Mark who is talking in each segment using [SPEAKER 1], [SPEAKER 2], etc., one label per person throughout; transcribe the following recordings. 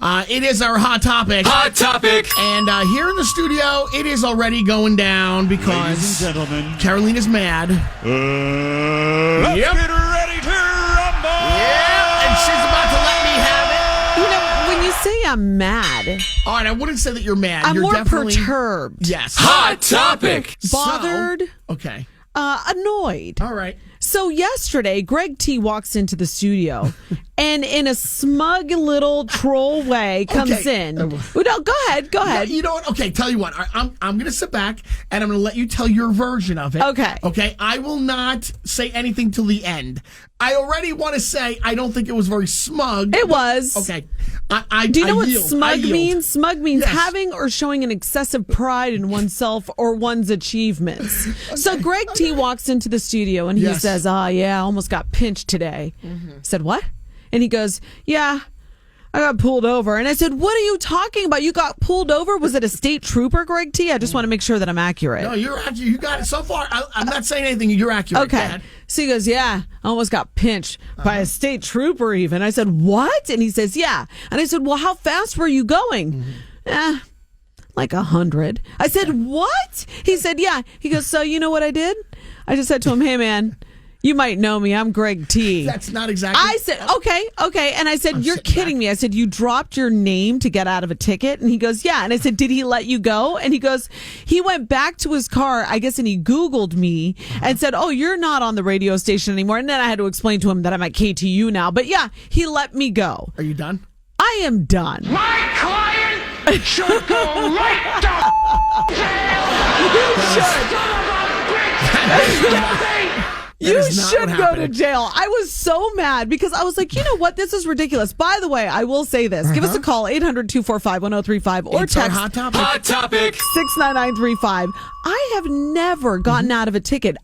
[SPEAKER 1] It is our Hot Topic.
[SPEAKER 2] Hot Topic.
[SPEAKER 1] And here in the studio, it is already going down because
[SPEAKER 3] ladies and gentlemen,
[SPEAKER 1] Carolina's mad.
[SPEAKER 3] let's get ready to rumble.
[SPEAKER 1] Yeah, and she's about to let me have it.
[SPEAKER 4] You know, when you say I'm mad,
[SPEAKER 1] All right, I wouldn't say that you're mad.
[SPEAKER 4] I'm
[SPEAKER 1] You're
[SPEAKER 4] more
[SPEAKER 1] definitely
[SPEAKER 4] perturbed.
[SPEAKER 1] Yes.
[SPEAKER 2] Hot Topic.
[SPEAKER 4] Bothered,
[SPEAKER 1] Okay.
[SPEAKER 4] annoyed.
[SPEAKER 1] All right.
[SPEAKER 4] So yesterday, Greg T walks into the studio and in a smug little troll way comes
[SPEAKER 1] Okay.
[SPEAKER 4] in. Well, no, go ahead.
[SPEAKER 1] Yeah, you know what? Okay, tell you what. I'm going to sit back and I'm going to let you tell your version of it.
[SPEAKER 4] Okay.
[SPEAKER 1] Okay. I will not say anything till the end. I already want to say I don't think it was very smug.
[SPEAKER 4] It was.
[SPEAKER 1] Okay.
[SPEAKER 4] Do you know what
[SPEAKER 1] yield. I
[SPEAKER 4] smug
[SPEAKER 1] yield.
[SPEAKER 4] means? Smug means
[SPEAKER 1] Yes.
[SPEAKER 4] having or showing an excessive pride in oneself or one's achievements. So Greg T walks into the studio and he
[SPEAKER 1] Yes.
[SPEAKER 4] says, yeah, I almost got pinched today. I said, what? And he goes, yeah, I got pulled over. And I said, what are you talking about? You got pulled over? Was it a state trooper, Greg T? I just want to make sure that I'm accurate.
[SPEAKER 1] No, you're accurate. You got it so far. I'm not saying anything. You're accurate.
[SPEAKER 4] Okay.
[SPEAKER 1] Dad.
[SPEAKER 4] So he goes, yeah, I almost got pinched by a state trooper even. I said, what? And he says, yeah. And I said, well, how fast were you going? Like 100. I said, what? He said, yeah. He goes, so you know what I did? I just said to him, hey, man, you might know me. I'm Greg T.
[SPEAKER 1] That's not exactly.
[SPEAKER 4] I said, okay. And I said, you're kidding me. I said, you dropped your name to get out of a ticket? And he goes, yeah. And I said, did he let you go? And he goes, he went back to his car, I guess, and he Googled me and said, oh, you're not on the radio station anymore. And then I had to explain to him that I'm at KTU now. But yeah, he let me go.
[SPEAKER 1] Are you done?
[SPEAKER 4] I am done.
[SPEAKER 5] My client should go right to
[SPEAKER 4] You
[SPEAKER 1] is not
[SPEAKER 4] should
[SPEAKER 1] what
[SPEAKER 4] go to
[SPEAKER 1] happened.
[SPEAKER 4] jail. I was so mad because I was like, you know what? This is ridiculous. By the way, I will say this. Give us a call, 800-245-1035, or
[SPEAKER 1] It's our
[SPEAKER 4] text
[SPEAKER 1] Hot Topic.
[SPEAKER 2] Hot Topic.
[SPEAKER 4] 69935. I have never gotten out of a ticket.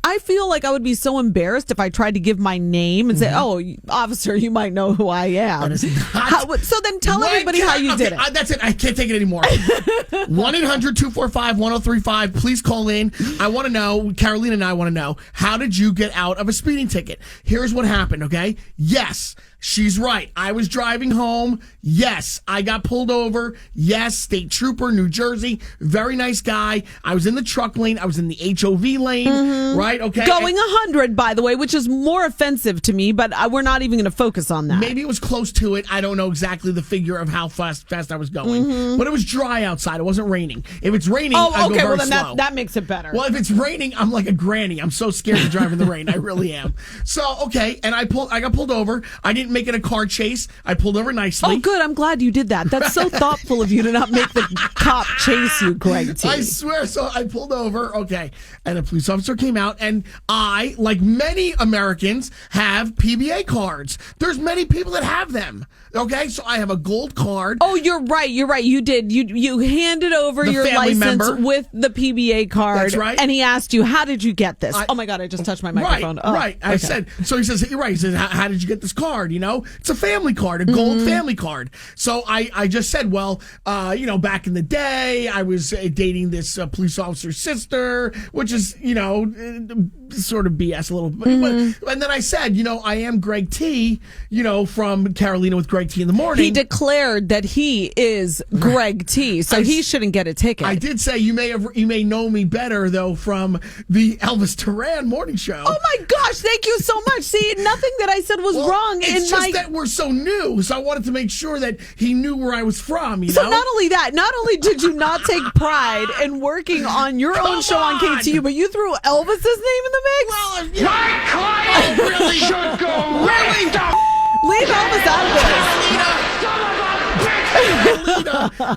[SPEAKER 4] I feel like I would be so embarrassed if I tried to give my name and say, oh, officer, you might know who I am.
[SPEAKER 1] That is not-
[SPEAKER 4] So then tell everybody how you did it.
[SPEAKER 1] That's it. I can't take it anymore. 1-800-245-1035. Please call in. I want to know, Carolina and I want to know, how did you get out of a speeding ticket? Here's what happened, okay? Yes, she's right. I was driving home. Yes, I got pulled over. Yes, state trooper, New Jersey. Very nice guy. I was in the truck lane. I was in the HOV lane, right? Okay.
[SPEAKER 4] Going 100, by the way, which is more offensive to me, but we're not even going to focus on that.
[SPEAKER 1] Maybe it was close to it. I don't know exactly the figure of how fast I was going. But it was dry outside. It wasn't raining. If it's raining, I go
[SPEAKER 4] okay.
[SPEAKER 1] very
[SPEAKER 4] Well, then
[SPEAKER 1] slow.
[SPEAKER 4] that makes it better.
[SPEAKER 1] Well, if it's raining, I'm like a granny. I'm so scared to drive in the rain. I really am. So, okay, and I got pulled over. I didn't make it a car chase. I pulled over nicely.
[SPEAKER 4] Oh, good. I'm glad you did that. That's so thoughtful of you to not make the cop chase you, Greg T.
[SPEAKER 1] I swear. So I pulled over. Okay. And a police officer came out, and I, like many Americans, have PBA cards. There's many people that have them. Okay. So I have a gold card.
[SPEAKER 4] Oh, you're right. You did. You handed over
[SPEAKER 1] The
[SPEAKER 4] your
[SPEAKER 1] family
[SPEAKER 4] license
[SPEAKER 1] member.
[SPEAKER 4] with the PBA card.
[SPEAKER 1] That's right.
[SPEAKER 4] And he asked you, how did you get this? Oh, my God. I just touched my microphone.
[SPEAKER 1] Right,
[SPEAKER 4] Oh,
[SPEAKER 1] right. I
[SPEAKER 4] okay.
[SPEAKER 1] said, so he says, you're right. He says, how did you get this card? You know, it's a family card, a gold family card. So I just said, well, back in the day, I was dating this police officer's sister, which is, sort of BS a little bit. And then I said, I am Greg T, from Carolina with Greg T in the morning.
[SPEAKER 4] He declared that he is Greg T, so he shouldn't get a ticket.
[SPEAKER 1] I did say you may know me better though from the Elvis Duran morning show.
[SPEAKER 4] Oh my gosh, thank you so much. See, nothing that I said was wrong
[SPEAKER 1] It's just that we're so new, so I wanted to make sure that he knew where I was from.
[SPEAKER 4] So not only that, not only did you not take pride in working on your own show on KTU, but you threw Elvis's name in the mix?
[SPEAKER 1] Well,
[SPEAKER 5] My client
[SPEAKER 1] really?
[SPEAKER 5] should go right to
[SPEAKER 4] Leave Elvis out of this.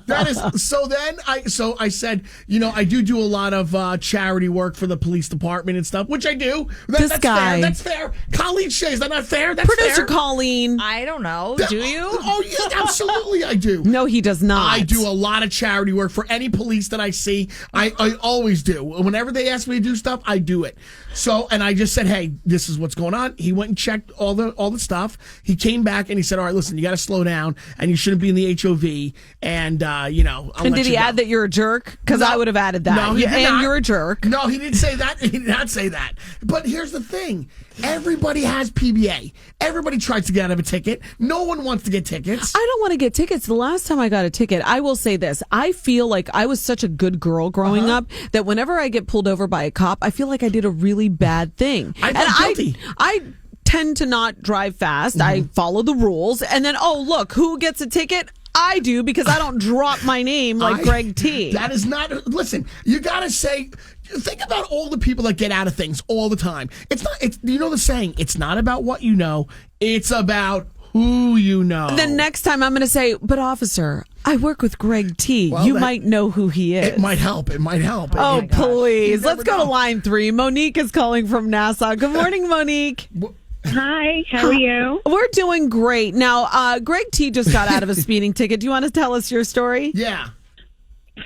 [SPEAKER 1] that is so. Then I said, I do a lot of charity work for the police department and stuff, which I do.
[SPEAKER 4] This
[SPEAKER 1] that's
[SPEAKER 4] guy.
[SPEAKER 1] fair. That's fair. Colleen Shea, is that not fair? That's
[SPEAKER 4] Producer
[SPEAKER 1] fair.
[SPEAKER 4] Colleen.
[SPEAKER 6] I don't know. Do you?
[SPEAKER 1] Oh yeah, absolutely, I do.
[SPEAKER 4] No, he does not.
[SPEAKER 1] I do a lot of charity work for any police that I see. I always do. Whenever they ask me to do stuff, I do it. So, and I just said, hey, this is what's going on. He went and checked all the stuff. He came back and he said, all right, listen, you got to slow down and you shouldn't be in the HOV. and you know.
[SPEAKER 4] And did he add that you're a jerk? Because I would have added that.
[SPEAKER 1] No, he did
[SPEAKER 4] and
[SPEAKER 1] not.
[SPEAKER 4] you're a jerk.
[SPEAKER 1] No, he didn't say that. He did not say that. But here's the thing. Everybody has PBA. Everybody tries to get out of a ticket. No one wants to get tickets.
[SPEAKER 4] I don't want to get tickets. The last time I got a ticket, I will say this. I feel like I was such a good girl growing up that whenever I get pulled over by a cop, I feel like I did a really bad thing.
[SPEAKER 1] I feel guilty.
[SPEAKER 4] I tend to not drive fast. I follow the rules. And then, oh, look, who gets a ticket? I do, because I don't drop my name like Greg T.
[SPEAKER 1] That is not. Listen, you gotta say. Think about all the people that get out of things all the time. It's not. It's, you know the saying. It's not about what you know. It's about who you know.
[SPEAKER 4] The next time I'm going to say, but officer, I work with Greg T.
[SPEAKER 1] Well,
[SPEAKER 4] you might know who he is.
[SPEAKER 1] It might help. It might help.
[SPEAKER 4] Oh, please.
[SPEAKER 1] You
[SPEAKER 4] Let's
[SPEAKER 1] never
[SPEAKER 4] go to
[SPEAKER 1] know.
[SPEAKER 4] line 3. Monique is calling from Nassau. Good morning, Monique.
[SPEAKER 6] Hi, how are you?
[SPEAKER 4] We're doing great. Now, Greg T just got out of a speeding ticket. Do you want to tell us your story?
[SPEAKER 1] Yeah.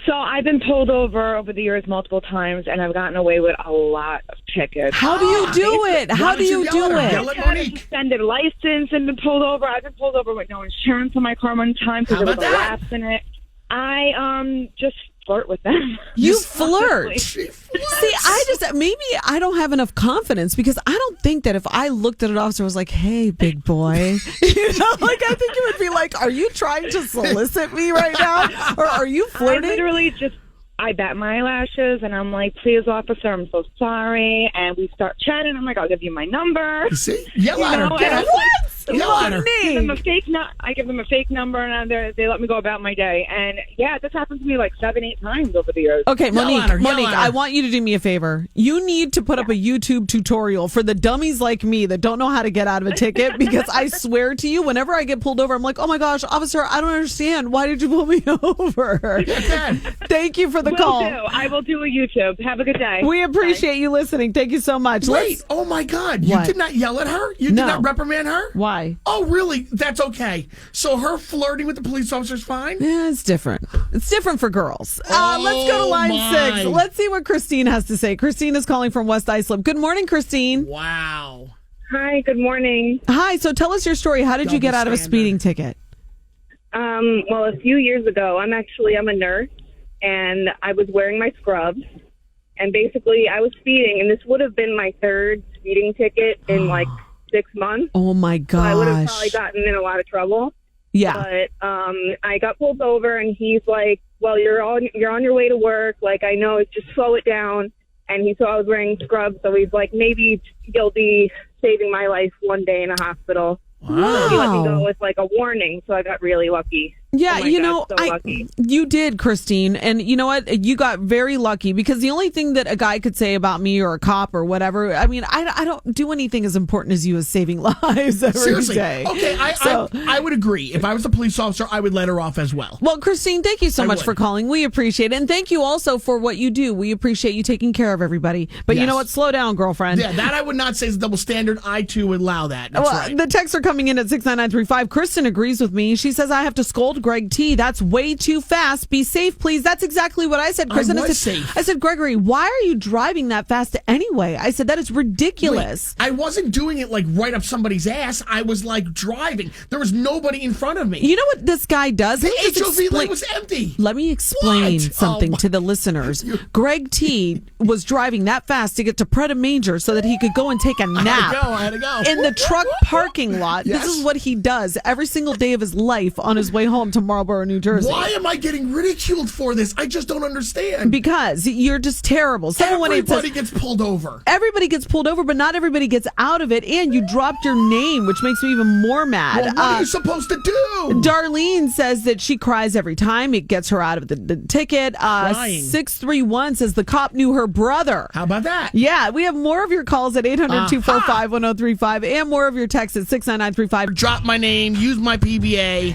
[SPEAKER 6] So I've been pulled over the years multiple times, and I've gotten away with a lot of tickets.
[SPEAKER 4] How do you do it? How do you do it?
[SPEAKER 1] Yell at
[SPEAKER 6] I've had a
[SPEAKER 1] Monique.
[SPEAKER 6] suspended license and been pulled over. I've been pulled over with no insurance on my car one time because
[SPEAKER 1] How
[SPEAKER 6] there was
[SPEAKER 1] about
[SPEAKER 6] a
[SPEAKER 1] that?
[SPEAKER 6] lapse in it. I just flirt with them.
[SPEAKER 4] You flirt.
[SPEAKER 1] She flirts.
[SPEAKER 4] See, maybe I don't have enough confidence because I don't think that if I looked at an officer and was like, hey, big boy, like I think it would be like, are you trying to solicit me right now? Or are you
[SPEAKER 6] I
[SPEAKER 4] flirting?
[SPEAKER 6] literally I bat my eyelashes and I'm like, please, officer, I'm so sorry. And we start chatting. I'm like, I'll give you my number.
[SPEAKER 1] See? Yell at her.
[SPEAKER 6] know,
[SPEAKER 1] Get
[SPEAKER 6] and
[SPEAKER 1] her.
[SPEAKER 6] I'm
[SPEAKER 1] Yell at her.
[SPEAKER 6] I give them a fake number and they let me go about my day. And yeah, this happened to me like 7-8 times over the years.
[SPEAKER 4] Okay,
[SPEAKER 1] Yell
[SPEAKER 4] Monique,
[SPEAKER 1] at her, yell
[SPEAKER 4] Monique,
[SPEAKER 1] at her.
[SPEAKER 4] I want you to do me a favor. You need to put up a YouTube tutorial for the dummies like me that don't know how to get out of a ticket because I swear to you, whenever I get pulled over, I'm like, oh my gosh, officer, I don't understand. Why did you pull me over? Thank you for the call.
[SPEAKER 6] I will do a YouTube. Have a good day.
[SPEAKER 4] We appreciate you listening. Thank you so much.
[SPEAKER 1] Wait. Oh, my God. You
[SPEAKER 4] What?
[SPEAKER 1] did not yell at her? You did
[SPEAKER 4] No.
[SPEAKER 1] not reprimand her?
[SPEAKER 4] Why?
[SPEAKER 1] Oh, really? That's okay. So her flirting with the police officer is fine?
[SPEAKER 4] Yeah, it's different. It's different for girls. Let's go to line
[SPEAKER 1] my.
[SPEAKER 4] 6. Let's see what Christine has to say. Christine is calling from West Islip. Good morning, Christine.
[SPEAKER 1] Wow.
[SPEAKER 6] Hi, good morning.
[SPEAKER 4] Hi. So tell us your story. How did you get out of a
[SPEAKER 1] Double
[SPEAKER 4] speeding ticket?
[SPEAKER 6] Well, a few years ago, I'm a nurse, and I was wearing my scrubs. And basically, I was speeding, and this would have been my 3rd speeding ticket in like 6 months.
[SPEAKER 4] Oh my
[SPEAKER 6] So I would have
[SPEAKER 4] gosh.
[SPEAKER 6] probably gotten in a lot of trouble.
[SPEAKER 4] Yeah.
[SPEAKER 6] But I got pulled over, and he's like, "Well, you're on your way to work. Like, I know, just slow it down." And he saw I was wearing scrubs, so he's like, "Maybe you'll be saving my life one day in a hospital." He let me go with like a warning, so I got really lucky.
[SPEAKER 4] Yeah,
[SPEAKER 6] Oh my
[SPEAKER 4] you
[SPEAKER 6] God,
[SPEAKER 4] know,
[SPEAKER 6] so lucky.
[SPEAKER 4] you did, Christine. And you know what? You got very lucky because the only thing that a guy could say about me or a cop or whatever, I mean, I don't do anything as important as you as saving lives every
[SPEAKER 1] Seriously.
[SPEAKER 4] day.
[SPEAKER 1] Okay, I would agree. If I was a police officer, I would let her off as well.
[SPEAKER 4] Well, Christine, thank you so
[SPEAKER 1] I
[SPEAKER 4] much
[SPEAKER 1] would.
[SPEAKER 4] for calling. We appreciate it. And thank you also for what you do. We appreciate you taking care of everybody. But you
[SPEAKER 1] Yes.
[SPEAKER 4] know what? Slow down, girlfriend.
[SPEAKER 1] Yeah, that I would not say is a double standard. I, too, would allow that. That's
[SPEAKER 4] Well,
[SPEAKER 1] right.
[SPEAKER 4] the texts are coming in at 69935. Kristen agrees with me. She says, I have to scold Greg T. That's way too fast. Be safe, please. That's exactly what I said, Kristen.
[SPEAKER 1] was
[SPEAKER 4] said,
[SPEAKER 1] safe.
[SPEAKER 4] I said, Gregory, why are you driving that fast anyway? I said, that is ridiculous.
[SPEAKER 1] Wait, I wasn't doing it like right up somebody's ass. I was like driving. There was nobody in front of me.
[SPEAKER 4] You know what this guy does?
[SPEAKER 1] The
[SPEAKER 4] Let me just
[SPEAKER 1] HOV
[SPEAKER 4] explain-
[SPEAKER 1] lane was empty.
[SPEAKER 4] Let me explain
[SPEAKER 1] What?
[SPEAKER 4] something
[SPEAKER 1] Oh,
[SPEAKER 4] to the listeners. Greg T was driving that fast to get to Pret a Manger so that he could go and take a nap
[SPEAKER 1] I had to go.
[SPEAKER 4] in the truck parking lot.
[SPEAKER 1] Yes.
[SPEAKER 4] This is what he does every single day of his life on his way home to Marlboro, New Jersey.
[SPEAKER 1] Why am I getting ridiculed for this? I just don't understand.
[SPEAKER 4] Because you're just terrible.
[SPEAKER 1] Everybody gets pulled over.
[SPEAKER 4] Everybody gets pulled over, but not everybody gets out of it. And you dropped your name, which makes me even more mad.
[SPEAKER 1] Well, what are you supposed to do?
[SPEAKER 4] Darlene says that she cries every time it gets her out of the ticket.
[SPEAKER 1] Crying.
[SPEAKER 4] 631 says the cop knew her brother.
[SPEAKER 1] How about that?
[SPEAKER 4] Yeah, we have more of your calls at 800-245-1035 and more of your texts at 69935.
[SPEAKER 1] Drop my name, use my PBA,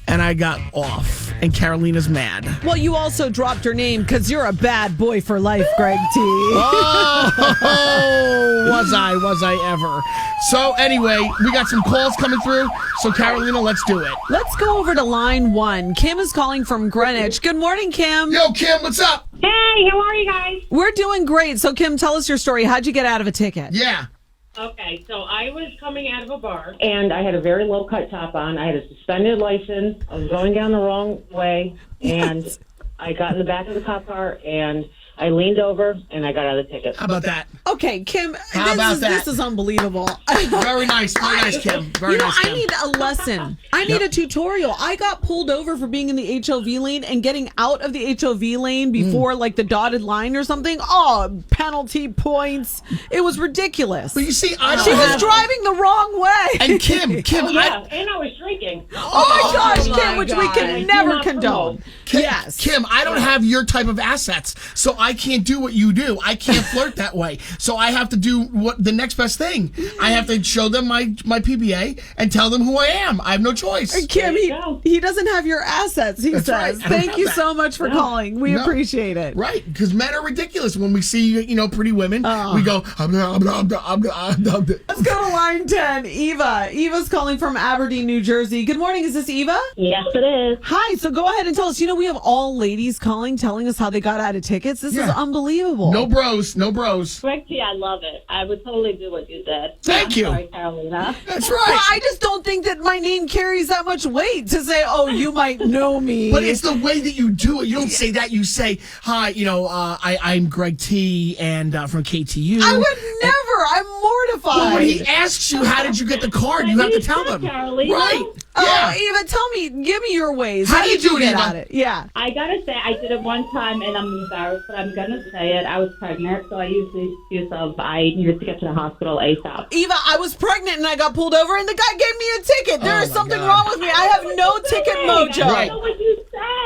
[SPEAKER 1] and I got off. And Carolina's mad.
[SPEAKER 4] Well, you also dropped your name because you're a bad boy for life, Greg T.
[SPEAKER 1] Oh, was I ever? So anyway, we got some calls coming through. So Carolina, let's do it.
[SPEAKER 4] Let's go over to line 1. Kim is calling from Greenwich. Good morning, Kim.
[SPEAKER 1] Yo, Kim, what's up?
[SPEAKER 6] Hey, how are you guys?
[SPEAKER 4] We're doing great. So, Kim, tell us your story. How'd you get out of a ticket?
[SPEAKER 1] Yeah.
[SPEAKER 7] Okay, so I was coming out of a bar, and I had a very low-cut top on. I had a suspended license. I was going down the wrong way, and I got in the back of the cop car, and I leaned over, and I got out of the ticket.
[SPEAKER 1] How about that?
[SPEAKER 4] Okay, Kim,
[SPEAKER 1] How about that?
[SPEAKER 4] This is unbelievable.
[SPEAKER 1] Very nice, Kim. Very nice, Kim.
[SPEAKER 4] I need a lesson. I need a tutorial. I got pulled over for being in the HOV lane and getting out of the HOV lane before like the dotted line or something. Oh, penalty points. It was ridiculous.
[SPEAKER 1] But you see, I don't
[SPEAKER 4] She was
[SPEAKER 1] have-
[SPEAKER 4] driving the wrong way.
[SPEAKER 1] And Kim,
[SPEAKER 7] Yeah, and I was drinking.
[SPEAKER 4] oh my gosh,
[SPEAKER 7] my
[SPEAKER 4] Kim, which we
[SPEAKER 7] God.
[SPEAKER 4] can
[SPEAKER 7] Do
[SPEAKER 4] never
[SPEAKER 7] not
[SPEAKER 4] condone.
[SPEAKER 7] promote.
[SPEAKER 4] Yes.
[SPEAKER 1] Kim, I don't have your type of assets, so I can't do what you do. I can't flirt that way. So I have to do what the next best thing. I have to show them my PBA and tell them who I am. I have no choice.
[SPEAKER 4] Kim,
[SPEAKER 7] There you go.
[SPEAKER 4] he doesn't have your assets, he
[SPEAKER 1] That's
[SPEAKER 4] says.
[SPEAKER 1] right. I don't
[SPEAKER 4] Thank
[SPEAKER 1] have
[SPEAKER 4] you
[SPEAKER 1] that.
[SPEAKER 4] so much for calling. We
[SPEAKER 1] No.
[SPEAKER 4] appreciate it.
[SPEAKER 1] Right, because men are ridiculous. When we see, pretty women, we go,
[SPEAKER 4] Let's go to line 10. Eva. Eva's calling from Aberdeen, New Jersey. Good morning. Is this Eva?
[SPEAKER 7] Yes, it is.
[SPEAKER 4] Hi. So go ahead and tell us. We have all ladies calling, telling us how they got out of tickets. This is
[SPEAKER 1] Yeah.
[SPEAKER 4] unbelievable.
[SPEAKER 1] No bros.
[SPEAKER 7] Greg T, I love it. I would totally do what you did.
[SPEAKER 1] Thank you.
[SPEAKER 7] Sorry, Carolina.
[SPEAKER 1] That's
[SPEAKER 4] Well,
[SPEAKER 1] right.
[SPEAKER 4] I just don't think that my name carries that much weight to say, oh, you might know me.
[SPEAKER 1] But it's the way that you do it. You don't say that. You say, hi, I'm Greg T. and from KTU.
[SPEAKER 4] I would never. I'm mortified.
[SPEAKER 1] Well, when he asks you, how did you get the card, you have to tell him.
[SPEAKER 7] Carolina.
[SPEAKER 1] Right.
[SPEAKER 4] Oh,
[SPEAKER 1] Yeah.
[SPEAKER 4] Eva, tell me, give me your ways.
[SPEAKER 1] How do you
[SPEAKER 4] did
[SPEAKER 1] do it,
[SPEAKER 4] get
[SPEAKER 1] Eva?
[SPEAKER 4] at it? Yeah.
[SPEAKER 7] I gotta say, I did it one time, and I'm embarrassed, but I'm gonna say it. I was pregnant, so I used the excuse of I needed to get to the hospital ASAP.
[SPEAKER 4] Eva, I was pregnant and I got pulled over and the guy gave me a ticket. There is
[SPEAKER 1] my
[SPEAKER 4] something
[SPEAKER 1] God.
[SPEAKER 4] wrong with me. I have no ticket mojo.
[SPEAKER 1] Right.
[SPEAKER 7] I know what you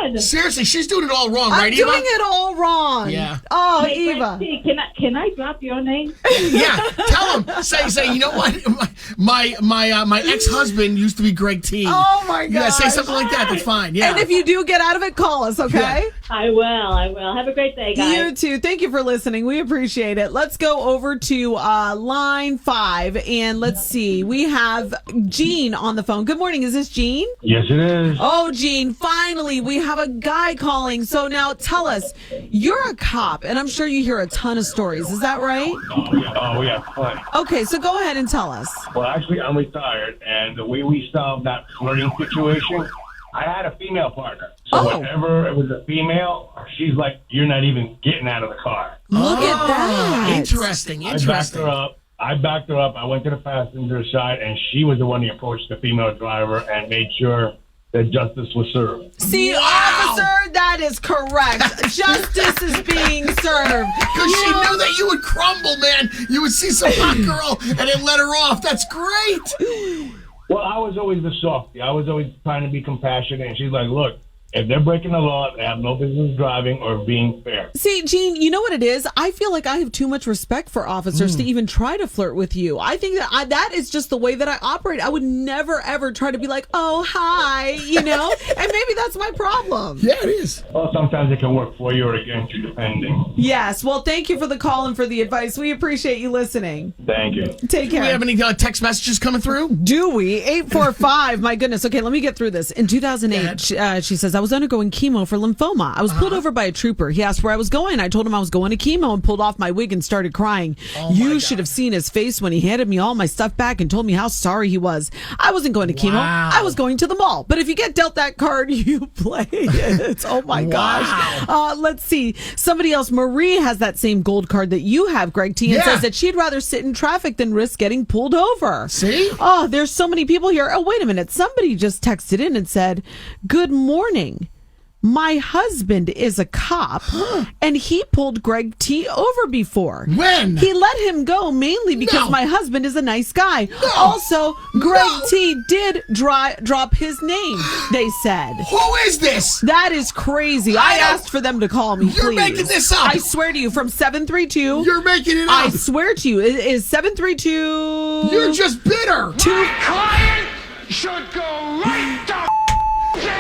[SPEAKER 7] said.
[SPEAKER 1] Seriously, she's doing it all wrong,
[SPEAKER 4] I'm
[SPEAKER 1] right, Eva?
[SPEAKER 4] doing it all wrong.
[SPEAKER 1] Yeah.
[SPEAKER 4] Oh,
[SPEAKER 7] Hey,
[SPEAKER 4] Eva.
[SPEAKER 7] Greg T, can I drop your name?
[SPEAKER 1] Yeah, tell him. Say, you know what? My ex-husband used to be Greg T.
[SPEAKER 4] Oh my God.
[SPEAKER 1] Yeah, say something like that. That's fine. Yeah.
[SPEAKER 4] And if you do get out of it, call us, okay?
[SPEAKER 1] Yeah.
[SPEAKER 7] I will. Have a great day, guys.
[SPEAKER 4] You too. Thank you for listening. We appreciate it. Let's go over to line 5 and let's see. We have Gene on the phone. Good morning. Is this Gene?
[SPEAKER 3] Yes, it is.
[SPEAKER 4] Oh, Gene, finally, we have a guy calling. So now tell us, you're a cop, and I'm sure you hear a ton of stories. Is that right?
[SPEAKER 3] Oh, yeah, fine.
[SPEAKER 4] Okay, so go ahead and tell us.
[SPEAKER 3] Well, actually, I'm retired, and the way we solved that flirting situation, I had a female partner. So
[SPEAKER 4] Oh.
[SPEAKER 3] whenever it was a female, she's like, you're not even getting out of the car.
[SPEAKER 4] Look at that.
[SPEAKER 1] Interesting.
[SPEAKER 3] I backed her up. I went to the passenger side, and she was the one who approached the female driver and made sure that justice was served.
[SPEAKER 4] See, officer, that is correct. Justice is being served.
[SPEAKER 1] Because she knew that you would crumble, man. You would see some hot girl and then let her off. That's great.
[SPEAKER 3] Well, I was always the softie. I was always trying to be compassionate, and she's like, look, if they're breaking the law, they have no business driving or being fair.
[SPEAKER 4] See, Gene, you know what it is? I feel like I have too much respect for officers to even try to flirt with you. I think that that is just the way that I operate. I would never, ever try to be like, oh, hi, and maybe that's my problem.
[SPEAKER 1] Yeah, it is.
[SPEAKER 3] Well, sometimes it can work for you or against you, depending.
[SPEAKER 4] Yes. Well, thank you for the call and for the advice. We appreciate you listening.
[SPEAKER 3] Thank you.
[SPEAKER 4] Take
[SPEAKER 1] Do
[SPEAKER 4] care.
[SPEAKER 1] we have any text messages coming through?
[SPEAKER 4] Do we? 845. My goodness. Okay, let me get through this. In 2008, she says, I was undergoing chemo for lymphoma. I was pulled over by a trooper. He asked where I was going. I told him I was going to chemo and pulled off my wig and started crying. You should have seen his face when he handed me all my stuff back and told me how sorry he was. I wasn't going to chemo.
[SPEAKER 1] Wow.
[SPEAKER 4] I was going to the mall. But if you get dealt that card, you play it. Oh my gosh. Let's see. Somebody else, Marie, has that same gold card that you have, Greg T, and
[SPEAKER 1] Yeah.
[SPEAKER 4] says that she'd rather sit in traffic than risk getting pulled over.
[SPEAKER 1] See?
[SPEAKER 4] Oh, there's so many people here. Oh, wait a minute. Somebody just texted in and said, good morning. My husband is a cop, and he pulled Greg T over before.
[SPEAKER 1] When?
[SPEAKER 4] He let him go mainly because
[SPEAKER 1] No.
[SPEAKER 4] my husband is a nice guy. Also, Greg T did drop his name, they said.
[SPEAKER 1] Who is this?
[SPEAKER 4] That is crazy. I asked for them to call me,
[SPEAKER 1] You're
[SPEAKER 4] please.
[SPEAKER 1] making this up.
[SPEAKER 4] I swear to you, from 732.
[SPEAKER 1] You're making it
[SPEAKER 4] I
[SPEAKER 1] up.
[SPEAKER 4] swear to you, it is 732.
[SPEAKER 1] You're just bitter.
[SPEAKER 5] Client should go right the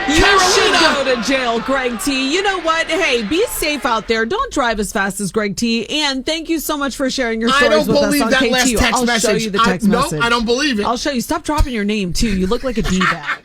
[SPEAKER 4] You should
[SPEAKER 1] Carolina!
[SPEAKER 4] go to jail, Greg T. You know what? Hey, be safe out there. Don't drive as fast as Greg T. And thank you so much for sharing your
[SPEAKER 1] I
[SPEAKER 4] stories
[SPEAKER 1] don't
[SPEAKER 4] with us
[SPEAKER 1] believe
[SPEAKER 4] on
[SPEAKER 1] that
[SPEAKER 4] KTU.
[SPEAKER 1] last text
[SPEAKER 4] I'll
[SPEAKER 1] message.
[SPEAKER 4] show you the text message.
[SPEAKER 1] No, I don't believe it.
[SPEAKER 4] I'll show you. Stop dropping your name, too. You look like a D-bag.